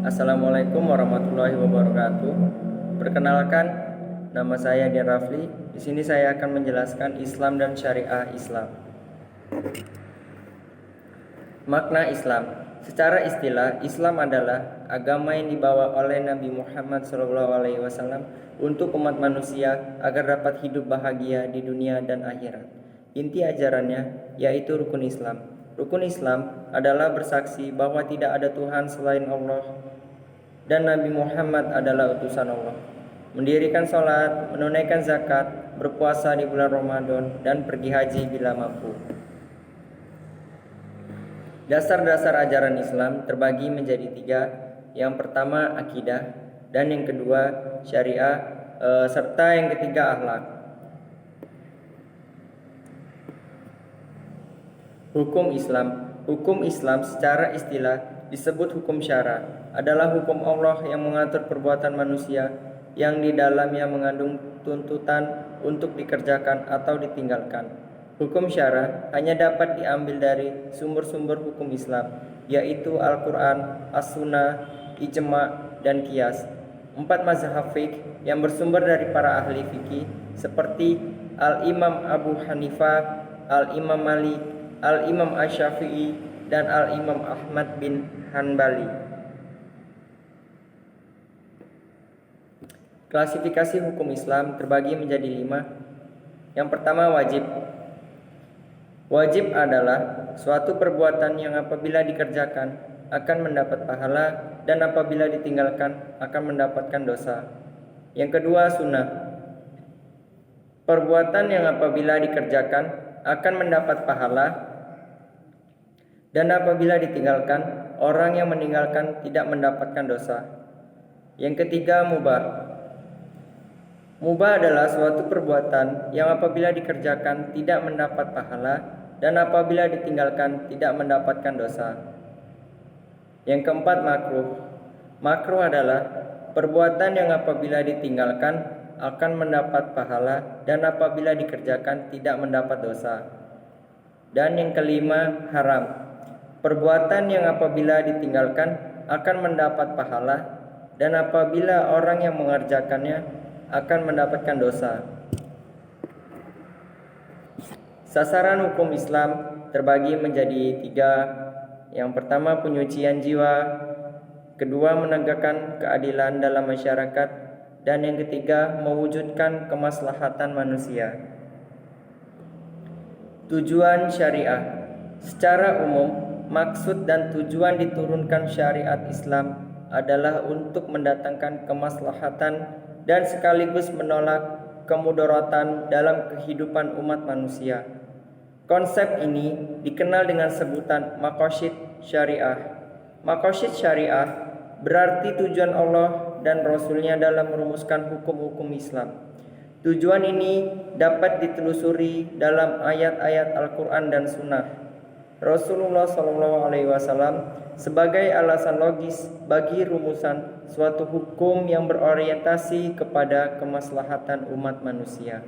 Assalamualaikum warahmatullahi wabarakatuh. Perkenalkan, nama saya Dian Rafli. Di sini saya akan menjelaskan Islam dan Syariah Islam. Makna Islam. Secara istilah, Islam adalah agama yang dibawa oleh Nabi Muhammad SAW untuk umat manusia agar dapat hidup bahagia di dunia dan akhirat. Inti ajarannya yaitu rukun Islam. Rukun Islam adalah bersaksi bahwa tidak ada Tuhan selain Allah dan Nabi Muhammad adalah utusan Allah. Mendirikan sholat, menunaikan zakat, berpuasa di bulan Ramadan, dan pergi haji bila mampu. Dasar-dasar ajaran Islam terbagi menjadi 3. Yang pertama akidah, dan yang kedua syariah, serta yang ketiga akhlak. Hukum Islam. Hukum Islam secara istilah disebut hukum syara, adalah hukum Allah yang mengatur perbuatan manusia yang di dalamnya mengandung tuntutan untuk dikerjakan atau ditinggalkan. Hukum syara hanya dapat diambil dari sumber-sumber hukum Islam, yaitu Al-Quran, As-Sunnah, Ijma', dan Qiyas. 4 mazhab fiqh yang bersumber dari para ahli fikih seperti Al-Imam Abu Hanifah, Al-Imam Malik, Al-Imam Asy-Syafi'i, dan Al-Imam Ahmad bin Hanbali. Klasifikasi hukum Islam terbagi menjadi 5. Yang pertama wajib. Wajib adalah suatu perbuatan yang apabila dikerjakan akan mendapat pahala dan apabila ditinggalkan akan mendapatkan dosa. Yang kedua sunnah. Perbuatan yang apabila dikerjakan akan mendapat pahala dan apabila ditinggalkan, orang yang meninggalkan tidak mendapatkan dosa. Yang ketiga, mubah. Mubah adalah suatu perbuatan yang apabila dikerjakan tidak mendapat pahala dan apabila ditinggalkan tidak mendapatkan dosa. Yang keempat, makruh. Makruh adalah perbuatan yang apabila ditinggalkan akan mendapat pahala dan apabila dikerjakan tidak mendapat dosa. Dan yang kelima, haram. Perbuatan yang apabila ditinggalkan akan mendapat pahala dan apabila orang yang mengerjakannya akan mendapatkan dosa. Sasaran hukum Islam terbagi menjadi 3. Yang pertama penyucian jiwa, kedua menegakkan keadilan dalam masyarakat, dan yang ketiga mewujudkan kemaslahatan manusia. Tujuan syariah. Secara umum, maksud dan tujuan diturunkan syariat Islam adalah untuk mendatangkan kemaslahatan dan sekaligus menolak kemudaratan dalam kehidupan umat manusia. Konsep ini dikenal dengan sebutan maqasid syariah. Maqasid syariah berarti tujuan Allah dan Rasul-Nya dalam merumuskan hukum-hukum Islam. Tujuan ini dapat ditelusuri dalam ayat-ayat Al-Quran dan Sunnah Rasulullah SAW sebagai alasan logis bagi rumusan suatu hukum yang berorientasi kepada kemaslahatan umat manusia.